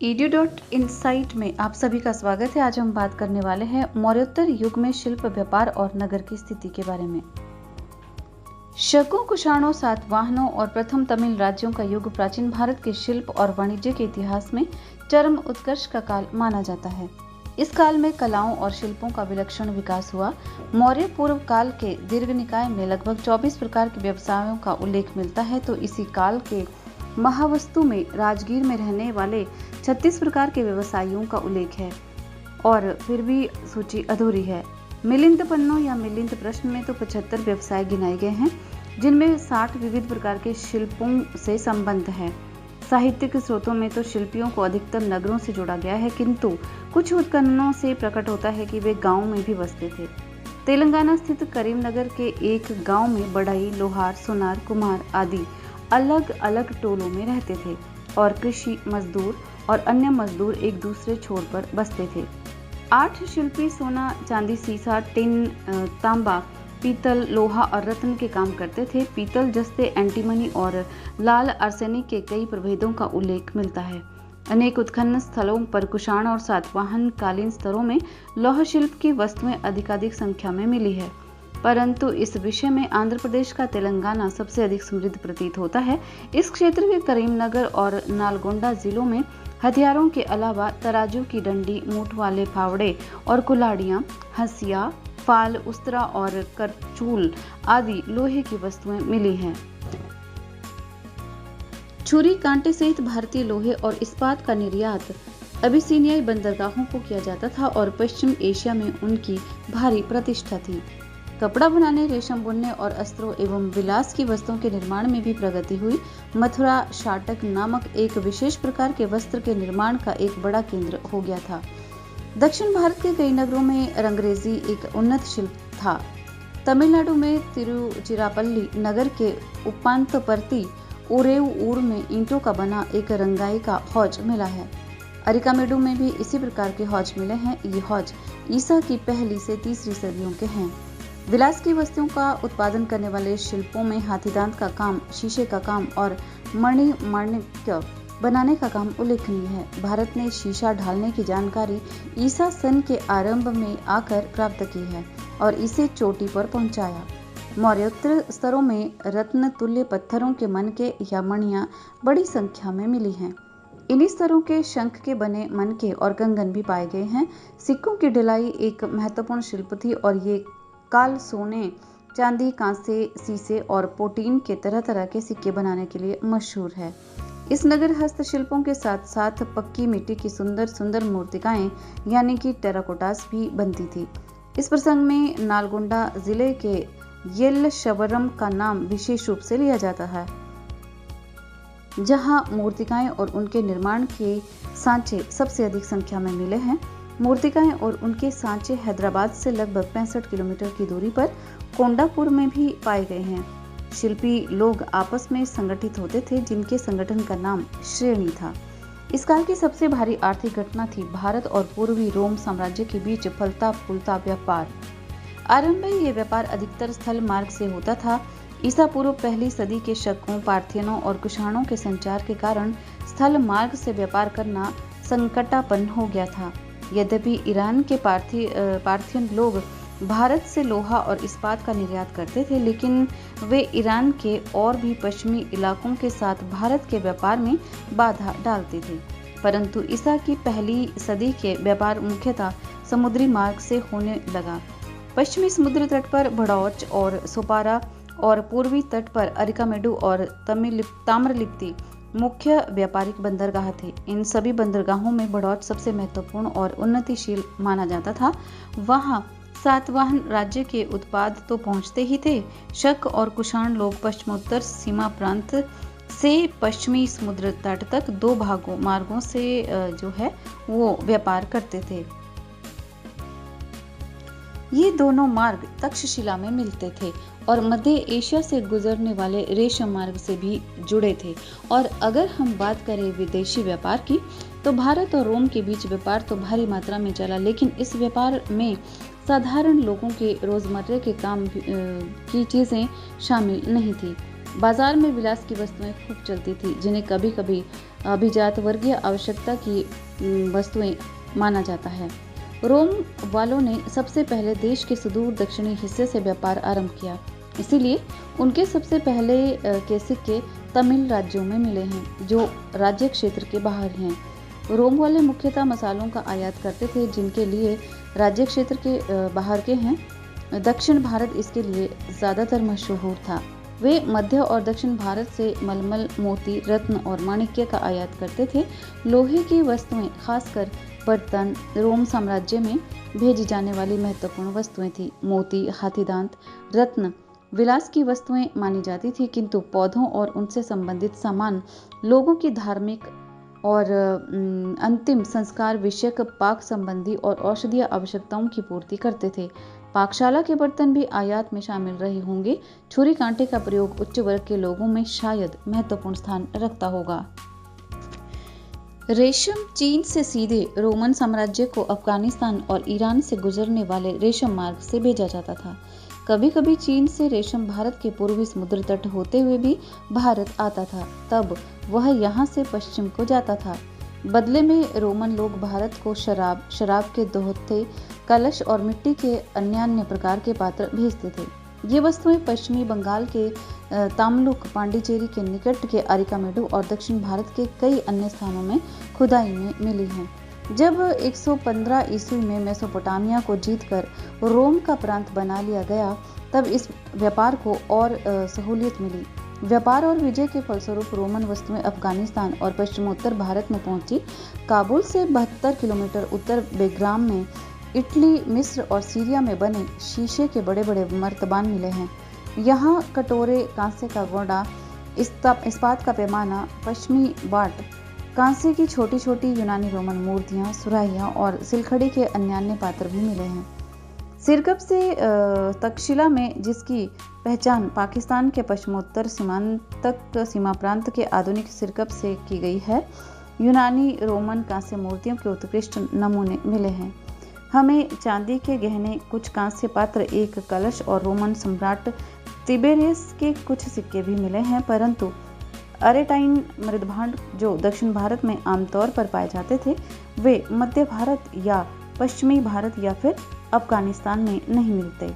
edu.insight में आप सभी का स्वागत है। आज हम बात करने वाले हैं मौर्योत्तर युग में शिल्प, व्यापार और नगर की स्थिति के बारे में। शकों, कुषाणों, सातवाहनों और प्रथम तमिल राज्यों का युग प्राचीन भारत के शिल्प और वाणिज्य के इतिहास में चरम उत्कर्ष का काल माना जाता है। इस काल में कलाओं और शिल्पों का विलक्षण विकास हुआ। मौर्य पूर्व काल के दीर्घ निकाय में लगभग 24 प्रकार के व्यवसायों का उल्लेख मिलता है, तो इसी काल के महावस्तु में राजगीर में रहने वाले 36 प्रकार के व्यवसायियों का उल्लेख है और फिर भी सूची अधूरी है। मिलिंद पन्नों या मिलिंद प्रश्न में तो 75 व्यवसाय गिनाए गए हैं, जिनमें 60 विविध प्रकार के शिल्पों से संबंध है। साहित्यिक स्रोतों में तो शिल्पियों को अधिकतर नगरों से जोड़ा गया है, किंतु कुछ उत्खननों से प्रकट होता है कि वे गांव में भी बसते थे। तेलंगाना स्थित करीमनगर के एक गांव में बढ़ई, लोहार, सोनार, कुम्हार आदि अलग अलग टोलों में रहते थे और कृषि मजदूर और अन्य मजदूर एक दूसरे छोर पर बसते थे। 8 शिल्पी सोना, चांदी, सीसा, टिन, तांबा, पीतल, लोहा और रत्न के काम करते थे। पीतल, जस्ते, एंटीमनी और लाल आर्सेनिक के कई प्रभेदों का उल्लेख मिलता है। अनेक उत्खनन स्थलों पर कुषाण और सातवाहन कालीन स्तरों में लौह शिल्प की वस्तुएं अधिकाधिक संख्या में मिली है, परंतु इस विषय में आंध्र प्रदेश का तेलंगाना सबसे अधिक समृद्ध प्रतीत होता है। इस क्षेत्र के करीमनगर और नालगोंडा जिलों में हथियारों के अलावा तराजू की डंडी, मूठ वाले फावड़े और कुल्हाड़ियां, हंसिया, फाल, उस्तरा और करचूल आदि लोहे की वस्तुएं मिली हैं। छुरी, कांटे सहित भारतीय लोहे और इस्पात का निर्यात अबिसिनियाई बंदरगाहों को किया जाता था और पश्चिम एशिया में उनकी भारी प्रतिष्ठा थी। कपड़ा बनाने, रेशम बुनने और अस्त्रों एवं विलास की वस्तुओं के निर्माण में भी प्रगति हुई। मथुरा शाटक नामक एक विशेष प्रकार के वस्त्र के निर्माण का एक बड़ा केंद्र हो गया था। दक्षिण भारत के कई नगरों में रंगरेजी एक उन्नत शिल्प था। तमिलनाडु में तिरुचिरापल्ली नगर के उपांतपर्ती उरेऊर में ईंटों का बना एक रंगाई का हौज मिला है। अरिकामेडु में भी इसी प्रकार के हौज मिले हैं। ये हौज ईसा की पहली से तीसरी सदियों के हैं। विलास की वस्तुओं का उत्पादन करने वाले शिल्पों में हाथीदांत का काम, शीशे का काम और मणिमाणिक्य बनाने का काम उल्लेखनीय है। भारत ने शीशा ढालने की जानकारी ईसा सन के आरंभ में आकर प्राप्त की है और इसे चोटी पर पहुंचाया। मौर्योत्तर स्तरों में रत्न तुल्य पत्थरों के मनके या मणियां बड़ी संख्या में मिली हैं। इन्हीं स्तरों के शंख के बने मनके और कंगन भी पाए गए हैं। सिक्कों की ढलाई एक महत्वपूर्ण शिल्प थी और ये काल सोने, चांदी, कांसे, शीशे और पोटीन के तरह तरह के सिक्के बनाने के लिए मशहूर है। इस नगर हस्तशिल्पों के साथ साथ पक्की मिट्टी की सुंदर सुंदर मूर्तिकाएं यानी कि टेराकोटास भी बनती थी। इस प्रसंग में नालगोंडा जिले के येल्लशवरम का नाम विशेष रूप से लिया जाता है, जहां मूर्तिकाएं और उनके निर्माण के सांचे सबसे अधिक संख्या में मिले हैं। मूर्तिकाएं और उनके सांचे हैदराबाद से लगभग 65 किलोमीटर की दूरी पर कोंडापुर में भी पाए गए हैं। शिल्पी लोग आपस में संगठित होते थे, जिनके संगठन का नाम श्रेणी था। इस काल की सबसे भारी आर्थिक घटना थी भारत और पूर्वी रोम साम्राज्य के बीच फलता फूलता व्यापार। आरंभ में यह व्यापार अधिकतर स्थल मार्ग से होता था। ईसा पूर्व पहली सदी के शकों, पार्थियनों और कुषाणों के संचार के कारण स्थल मार्ग से व्यापार करना संकटापन्न हो गया था। यद्यपि ईरान के पार्थियन लोग भारत से लोहा और इस्पात का निर्यात करते थे, लेकिन वे ईरान के और भी पश्चिमी इलाकों के साथ भारत के व्यापार में बाधा डालते थे। परंतु ईसा की पहली सदी के व्यापार मुख्यतः समुद्री मार्ग से होने लगा। पश्चिमी समुद्र तट पर भड़ौच और सोपारा और पूर्वी तट पर अरिकामेडु और ताम्रलिप्ति मुख्य व्यापारिक बंदरगाह थे। इन सभी बंदरगाहों में भड़ौच सबसे महत्वपूर्ण और उन्नतिशील माना जाता था। वहां सातवाहन राज्य के उत्पाद तो पहुंचते ही थे। शक और कुषाण लोग पश्चिमोत्तर सीमा प्रांत से पश्चिमी समुद्र तट तक 2 मार्गों से जो है वो व्यापार करते थे। ये दोनों मार्ग तक्षशिला में मिलते थे और मध्य एशिया से गुजरने वाले रेशम मार्ग से भी जुड़े थे। और अगर हम बात करें विदेशी व्यापार की, तो भारत और रोम के बीच व्यापार तो भारी मात्रा में चला, लेकिन इस व्यापार में साधारण लोगों के रोजमर्रा के काम की चीजें शामिल नहीं थी। बाजार में विलास की वस्तुएं खूब चलती थी, जिन्हें कभी कभी अभिजात वर्गीय आवश्यकता की वस्तुएं माना जाता है। रोम वालों ने सबसे पहले देश के सुदूर दक्षिणी हिस्से से व्यापार आरंभ किया, इसीलिए उनके सबसे पहले के सिक्के तमिल राज्यों में मिले हैं, जो राज्य क्षेत्र के बाहर हैं। रोम वाले मुख्यतः मसालों का आयात करते थे, जिनके लिए राज्य क्षेत्र के बाहर के हैं। दक्षिण भारत इसके लिए ज़्यादातर मशहूर था। वे मध्य और दक्षिण भारत से मलमल, मोती, रत्न और माणिक्य का आयात करते थे। लोहे की वस्तुएं, खासकर बर्तन, रोम साम्राज्य में भेजी जाने वाली महत्वपूर्ण वस्तुएं थी। मोती, हाथीदांत, रत्न विलास की वस्तुएं मानी जाती थी, किंतु पौधों और उनसे संबंधित सामान लोगों की धार्मिक और अंतिम संस्कार विषयक, पाक संबंधी और औषधीय आवश्यकताओं की पूर्ति करते थे। पाकशाला के बर्तन भी आयात में शामिल रहे होंगे। छुरी कांटे का प्रयोग उच्च वर्ग के लोगों में शायद महत्वपूर्ण स्थान रखता होगा। रेशम चीन से सीधे रोमन साम्राज्य को अफगानिस्तान और ईरान से गुजरने वाले रेशम मार्ग से भेजा जाता था। कभी कभी चीन से रेशम भारत के पूर्वी समुद्र तट होते हुए भी भारत आता था, तब वह यहाँ से पश्चिम को जाता था। बदले में रोमन लोग भारत को शराब के दोहते, कलश और मिट्टी के अन्य प्रकार के पात्र भेजते थे। ये वस्तुएं पश्चिमी बंगाल के तामलुक, पांडिचेरी के निकट के अरिकामेडु और दक्षिण भारत के कई अन्य स्थानों में खुदाई में मिली हैं। जब 115 ईस्वी में मेसोपोटामिया को जीतकर रोम का प्रांत बना लिया गया, तब इस व्यापार को और सहूलियत मिली। व्यापार और विजय के फलस्वरूप रोमन वस्तुएं अफगानिस्तान और पश्चिमोत्तर भारत में पहुंची। काबुल से 72 किलोमीटर उत्तर बेग्राम में इटली, मिस्र और सीरिया में बने शीशे के बड़े बड़े मर्तबान मिले हैं। यहाँ कटोरे, कांसे का घोड़ा, इस्पात का पैमाना, पश्चिमी बाट, कांसे की छोटी छोटी यूनानी रोमन मूर्तियाँ, सुराहियाँ और सिलखड़ी के अन्य पात्र भी मिले हैं। सिरकप से तक्षशिला में, जिसकी पहचान पाकिस्तान के पश्चिमोत्तर सीमा प्रांत के आधुनिक सिरकप से की गई है, यूनानी रोमन कांस्य मूर्तियों के उत्कृष्ट नमूने मिले हैं। हमें चांदी के गहने, कुछ कांस्य पात्र, एक कलश और रोमन सम्राट तिबेरियस के कुछ सिक्के भी मिले हैं, परंतु अरेटाइन मृदभांड जो दक्षिण भारत में आमतौर पर पाए जाते थे, वे मध्य भारत या पश्चिमी भारत या फिर अफगानिस्तान में नहीं मिलते।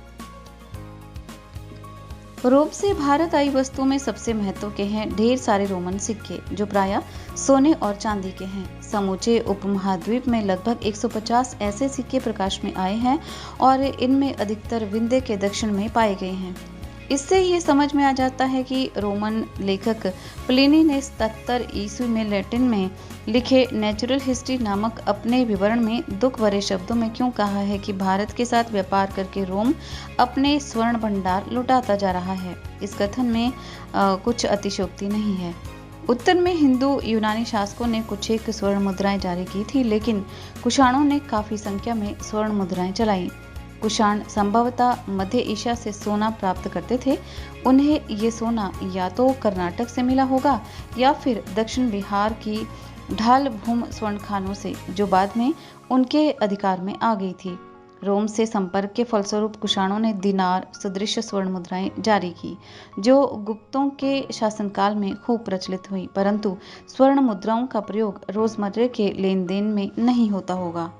रोम से भारत आई वस्तुओं में सबसे महत्व के हैं ढेर सारे रोमन सिक्के, जो प्रायः सोने और चांदी के हैं। समूचे उपमहाद्वीप में लगभग 150 ऐसे सिक्के प्रकाश में आए हैं और इनमें अधिकतर विंध्य के दक्षिण में पाए गए हैं। इससे ये समझ में आ जाता है कि रोमन लेखक प्लिनी ने 77 ईस्वी में लैटिन में लिखे नेचुरल हिस्ट्री नामक अपने विवरण में दुख भरे शब्दों में क्यों कहा है कि भारत के साथ व्यापार करके रोम अपने स्वर्ण भंडार लुटाता जा रहा है। इस कथन में कुछ अतिशयोक्ति नहीं है। उत्तर में हिंदू यूनानी शासकों ने कुछ एक स्वर्ण मुद्राएं जारी की थी, लेकिन कुषाणों ने काफी संख्या में स्वर्ण मुद्राएं चलाई। कुषाण संभवतः मध्य एशिया से सोना प्राप्त करते थे। उन्हें ये सोना या तो कर्नाटक से मिला होगा या फिर दक्षिण बिहार की ढाल भूम स्वर्ण खानों से, जो बाद में उनके अधिकार में आ गई थी। रोम से संपर्क के फलस्वरूप कुषाणों ने दिनार सदृश स्वर्ण मुद्राएं जारी की, जो गुप्तों के शासनकाल में खूब प्रचलित हुई, परंतु स्वर्ण मुद्राओं का प्रयोग रोजमर्रे के लेन देन में नहीं होता होगा,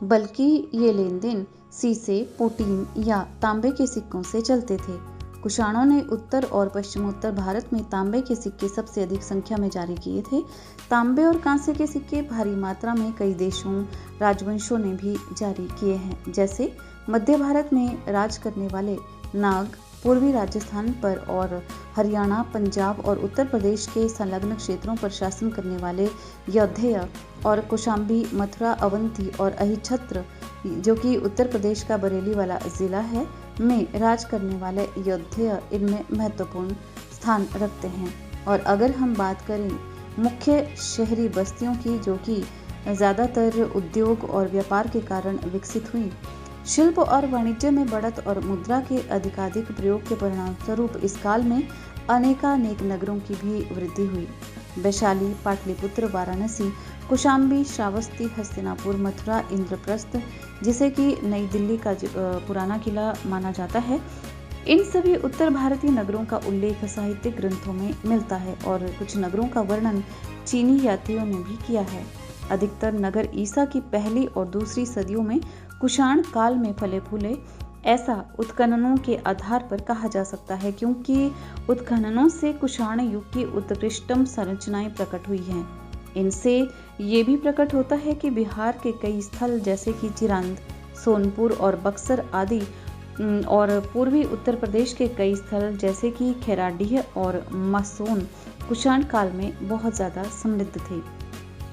बल्कि ये लेन देन सीसे, पुटीन या तांबे के सिक्कों से चलते थे। कुषाणों ने उत्तर और पश्चिमोत्तर भारत में तांबे के सिक्के सबसे अधिक संख्या में जारी किए थे। तांबे और कांसे के सिक्के भारी मात्रा में कई देशों, राजवंशों ने भी जारी किए हैं, जैसे मध्य भारत में राज करने वाले नाग, पूर्वी राजस्थान पर और हरियाणा, पंजाब और उत्तर प्रदेश के संलग्न क्षेत्रों पर शासन करने वाले यौधेय और कौशांबी, मथुरा, अवंती और अहिच्छत्र, जो कि उत्तर प्रदेश का बरेली वाला जिला है, में राज करने वाले यौधेय इनमें महत्वपूर्ण स्थान रखते हैं। और अगर हम बात करें मुख्य शहरी बस्तियों की, जो कि ज़्यादातर उद्योग और व्यापार के कारण विकसित हुई, शिल्प और वाणिज्य में बढ़त और मुद्रा के अधिकाधिक प्रयोग के परिणामस्वरूप इस काल में अनेकानेक नगरों की भी वृद्धि हुई। वैशाली, पाटलिपुत्र, वाराणसी, कौशांबी, श्रावस्ती, हस्तिनापुर, मथुरा, इंद्रप्रस्थ, जिसे कि नई दिल्ली का पुराना किला माना जाता है, इन सभी उत्तर भारतीय नगरों का उल्लेख साहित्यिक ग्रंथों में मिलता है और कुछ नगरों का वर्णन चीनी यात्रियों ने भी किया है। अधिकतर नगर ईसा की पहली और दूसरी सदियों में कुषाण काल में फले फूले, ऐसा उत्खननों के आधार पर कहा जा सकता है, क्योंकि उत्खननों से कुषाण युग की उत्कृष्टतम संरचनाएं प्रकट हुई हैं। इनसे ये भी प्रकट होता है कि बिहार के कई स्थल जैसे कि चिरांद, सोनपुर और बक्सर आदि और पूर्वी उत्तर प्रदेश के कई स्थल जैसे कि खेराडीह और मसून कुषाण काल में बहुत ज़्यादा समृद्ध थे।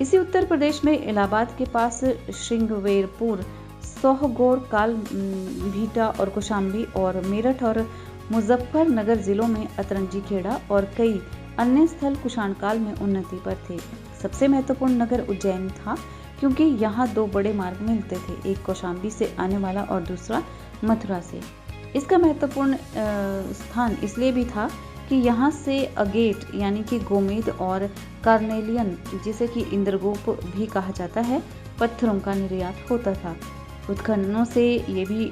इसी उत्तर प्रदेश में इलाहाबाद के पास श्रृंगवेरपुर, सोहगौर काल भीटा और कौशाम्बी, और मेरठ और मुजफ्फरनगर जिलों में अतरंजी खेड़ा और कई अन्य स्थल कुषाण काल में उन्नति पर थे। सबसे महत्वपूर्ण नगर उज्जैन था, क्योंकि यहाँ दो बड़े मार्ग मिलते थे, एक कौशाम्बी से आने वाला और दूसरा मथुरा से। इसका महत्वपूर्ण स्थान इसलिए भी था कि यहाँ से अगेट यानी कि गोमेद और कार्नेलियन, जिसे कि इंद्रगोप भी कहा जाता है, पत्थरों का निर्यात होता था। उत्खननों से ये भी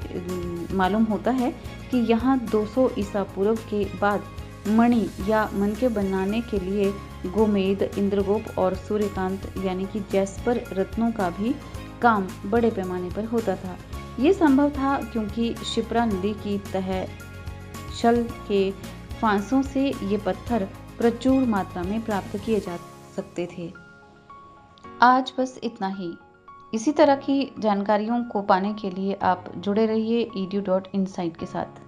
मालूम होता है कि यहाँ 200 ईसा पूर्व के बाद मणि या मनके बनाने के लिए गोमेद, इंद्रगोप और सूर्यकांत यानी कि जैस्पर रत्नों का भी काम बड़े पैमाने पर होता था। ये संभव था क्योंकि शिप्रा नदी की तह शल के फांसों से ये पत्थर प्रचुर मात्रा में प्राप्त किए जा सकते थे। आज बस इतना ही। इसी तरह की जानकारियों को पाने के लिए आप जुड़े रहिए edu.insight के साथ।